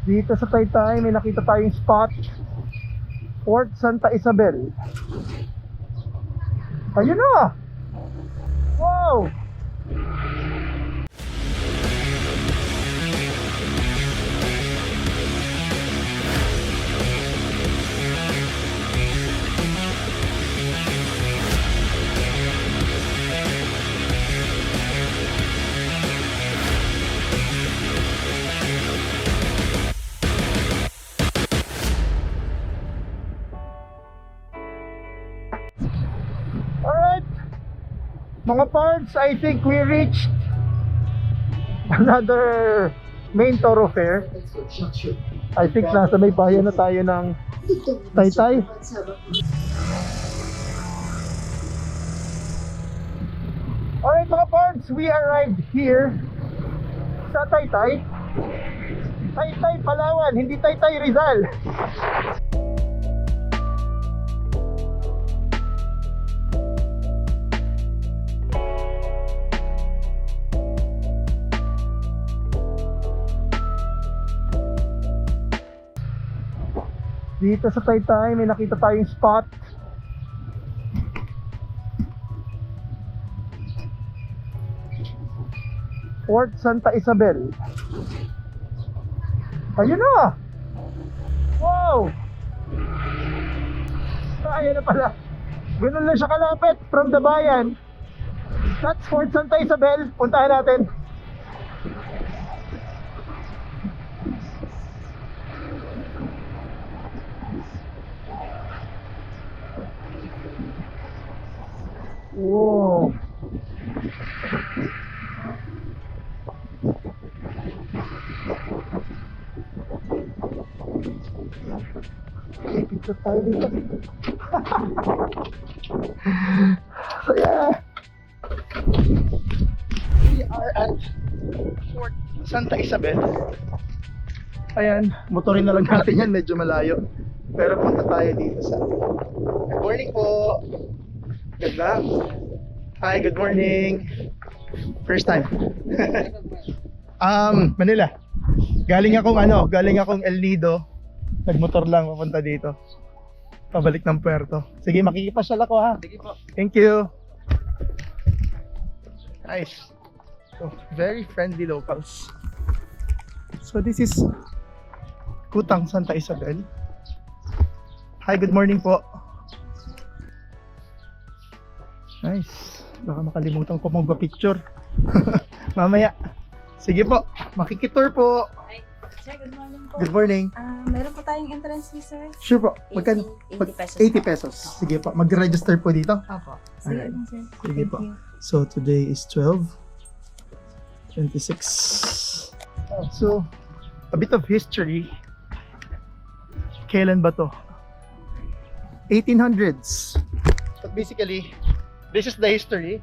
Dito sa Taytay may nakita tayong spot, Fort Santa Isabel. Ayun na! Wow! Alright, mga parts, I think we reached another main thoroughfare. I think nasa may bayan na tayo ng Taytay. Alright mga parts, we arrived here sa Taytay. Taytay, Palawan, hindi Taytay, Rizal. Dito sa Taytay may nakita tayong spot, Fort Santa Isabel. Ayun na! Wow! Ayan na pala. Ganun lang siya kalapit from the bayan. That's Fort Santa Isabel. Puntahan natin. Wow! Okay, picture tayo dito. So yeah, we are at Fort Santa Isabel. Ayan, motorin na lang natin yan, medyo malayo. Pero punta tayo dito sa... Good morning po. Good luck. Hi, good morning. First time. Manila. Galing akong El Nido. Nagmotor lang papunta dito. Pabalik ng puerto. Sige, makikipasyal ako ha. Sige po. Thank you. Nice. So, very friendly locals. So this is Kutang Santa Isabel. Hi, good morning po. Nice. Baka makalimutan ko magpa-picture. Mamaya. Sige po, makikitour po. Ay, sir, good morning po. Good morning. Meron po tayong entrance fee, sir. Sure po. Magkano? 80 pesos. 80 pesos. Sige po, mag-register po dito. Opo. Sige, Alright. sir. Sige Thank po. you. So today is 12/26. So, a bit of history. Kailan ba to? 1800s. But basically, this is the history.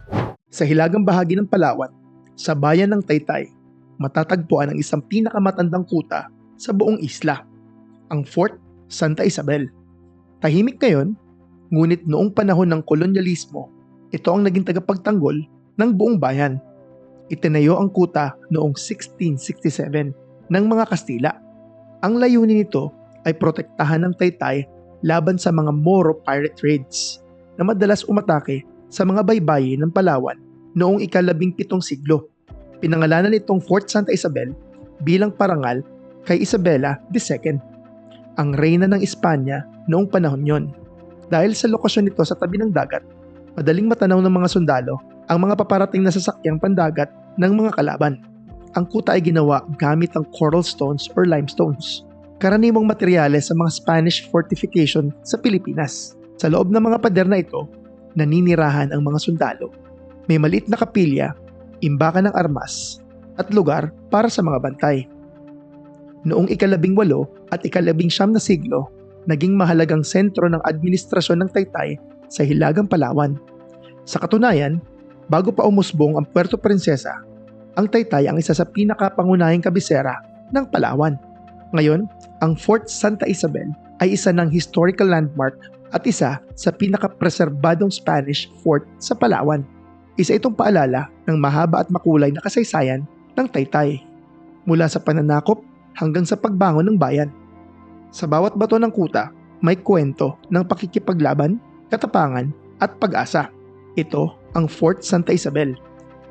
Sa hilagang bahagi ng Palawan, sa bayan ng Taytay, matatagpuan ang isang pinakamatandang kuta sa buong isla, ang Fort Santa Isabel. Tahimik ngayon, ngunit noong panahon ng kolonyalismo, ito ang naging tagapagtanggol ng buong bayan. Itinayo ang kuta noong 1667 ng mga Kastila. Ang layunin nito ay protektahan ng Taytay laban sa mga Moro pirate raids na madalas umatake sa mga baybayin ng Palawan noong ika-17 siglo. Pinangalanan itong Fort Santa Isabel bilang parangal kay Isabela II, ang reyna ng Espanya noong panahon yon. Dahil sa lokasyon nito sa tabi ng dagat, madaling matanaw ng mga sundalo ang mga paparating na sasakyang pandagat ng mga kalaban. Ang kuta ay ginawa gamit ang coral stones or limestones, karaniwang materyales sa mga Spanish fortification sa Pilipinas. Sa loob ng mga pader na ito, naninirahan ang mga sundalo. May maliit na kapilya, imbakan ng armas, at lugar para sa mga bantay. Noong ika-18 at ika-19 na siglo, naging mahalagang sentro ng administrasyon ng Taytay sa Hilagang Palawan. Sa katunayan, bago pa umusbong ang Puerto Princesa, ang Taytay ang isa sa pinakapangunahing kabisera ng Palawan. Ngayon, ang Fort Santa Isabel ay isa ng historical landmark at isa sa pinakapreserbadong Spanish fort sa Palawan. Isa itong paalala ng mahaba at makulay na kasaysayan ng Taytay. Mula sa pananakop hanggang sa pagbangon ng bayan. Sa bawat bato ng kuta, may kwento ng pakikipaglaban, katapangan at pag-asa. Ito ang Fort Santa Isabel,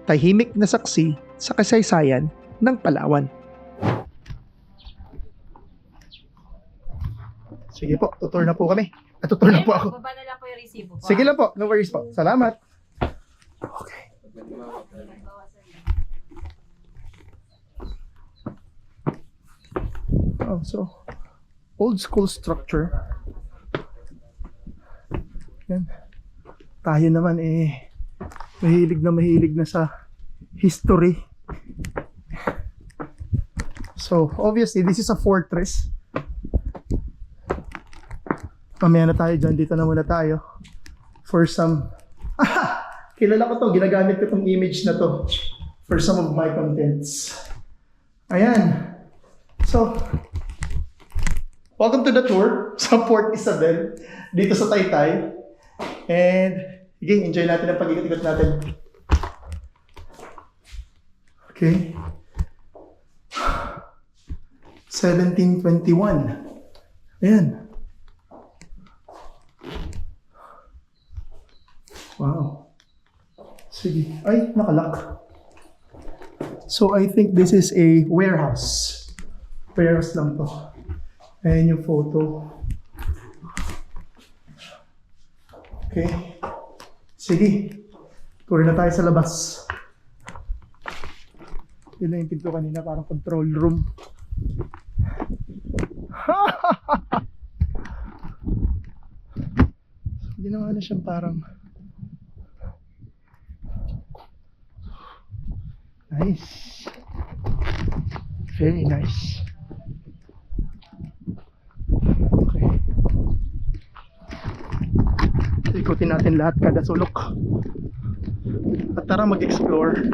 tahimik na saksi sa kasaysayan ng Palawan. Sige po, tutur na po kami. Tutur na po ako. Baba na lang po yung resibo po. Sige lang po, no worries po. Salamat. Okay. Oh, so, old school structure. Yan. Tayo naman mahilig na sa history. So, obviously, this is a fortress. Mamaya na tayo dyan. Dito na muna tayo. For some... Kilala ko to. Ginagamit ko tong image na to. For some of my contents. Ayan. So, welcome to the tour sa Port Isabel. Dito sa Taytay. And, again, enjoy natin ang pag-ikot-ikot natin. Okay. 1721. Ayan. Wow. Sige. Ay, nakalock. So, I think this is a warehouse. Warehouse lang to. Ayan yung photo. Okay. Sige. Tour na tayo sa labas. Yun lang yung pinto kanina, parang control room. Ginawa na siyang parang nice. Very nice. Okay. Ikutin natin lahat kada sulok. At tara mag-explore.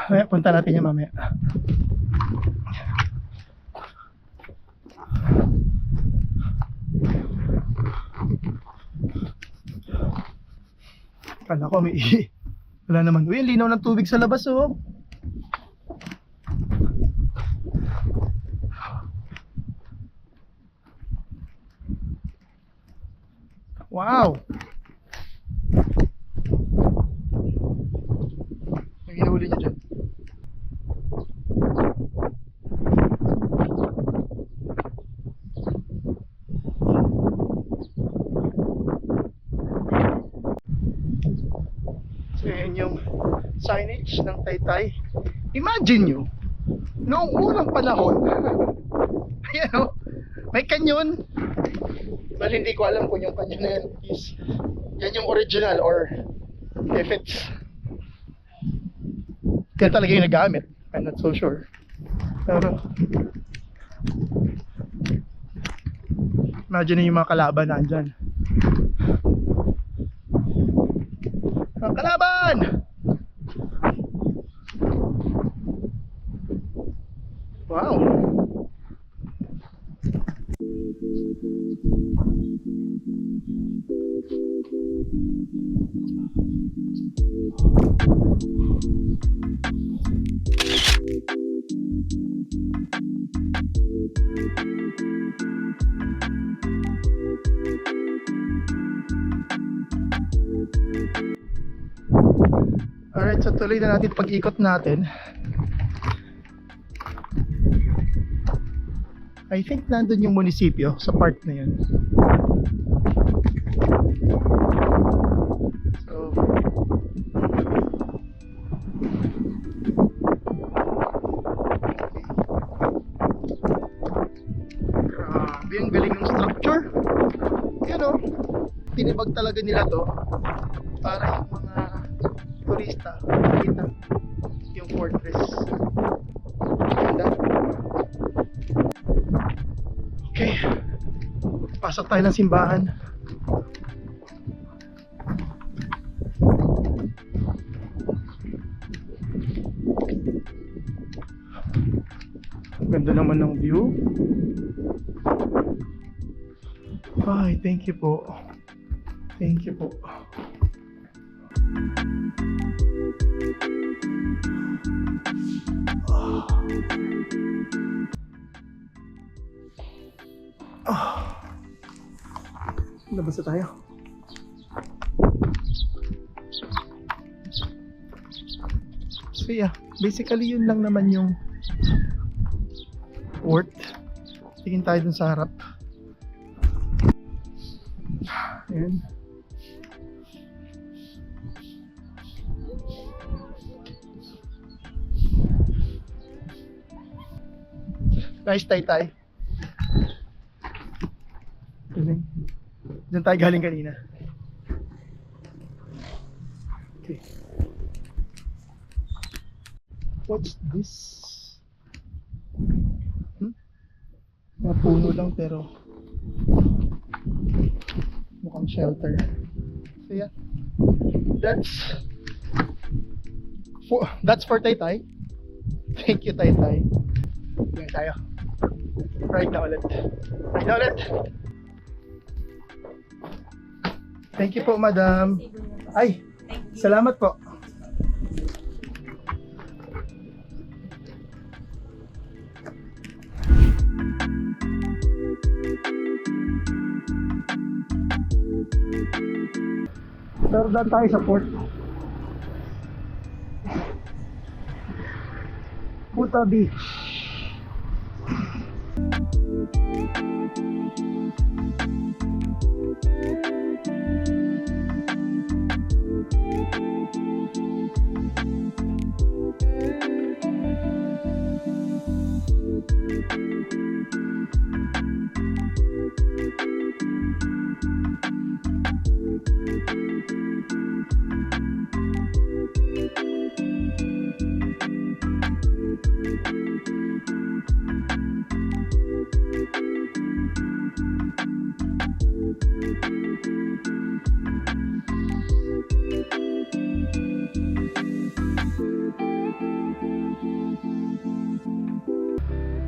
Mamaya, punta natin yan mamaya. Kala ko may wala naman. Uy, ang linaw ng tubig sa labas, oh. Wow! Ang hinahuli niya dyan. So yan yung signage ng Taytay. Imagine nyo, noong unang panahon, ayan o, may kanyon. Well, hindi ko alam kung yung kanyon na yan is, yan yung original or if it's, yan talaga yung nagamit. I'm not so sure. Pero, imagine yung mga kalaban nandyan. Mga kalaban! Wow! Alright, so tuloy na natin pag-ikot natin. I think nandun yung munisipyo sa part na yun. So, grabe, ang galing ng structure. Yan o, tinibag talaga nila to para yung mga turista makita yung fortress. Ganda. Okay, pasok tayo ng simbahan. Ganda naman ng view. Ay, thank you po. Thank you po. Labas na tayo. So yeah, basically yun lang naman yung port. Tingin tayo dun sa harap. Ayan. Nice Taytay. Galing. Diyan tayo galing kanina. Okay. What's this? Mga puno lang pero mukhang shelter. So yeah. That's for Taytay. Thank you, Taytay. Ngayon tayo. Right na ulit. Right na ulit. Thank you po, madam. Ay, salamat po. Pero daan tayo sa port. Kuta Beach.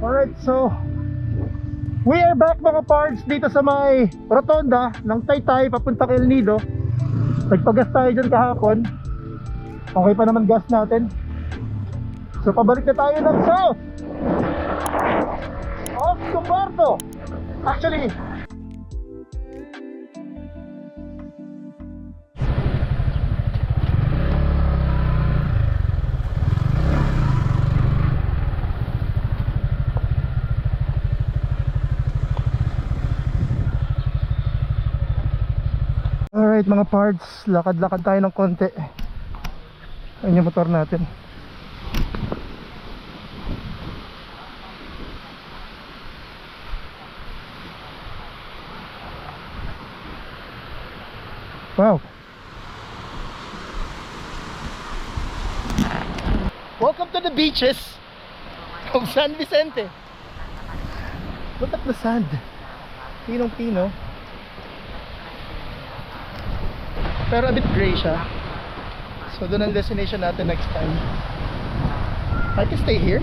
Alright, so we are back mga parts dito sa may rotonda ng Taytay papunta kay El Nido. Nagpagas tayo dyan kahapon. Okay pa naman gas natin. So pabalik na tayo ng south of Tuparto. Actually, alright mga parts, lakad-lakad tayo ng konti. Ayun yung motor natin. Wow. Welcome to the beaches of San Vicente. Look at the sand. Pinong-pino. Pero a bit gray siya. So doon ang destination natin next time. I can stay here.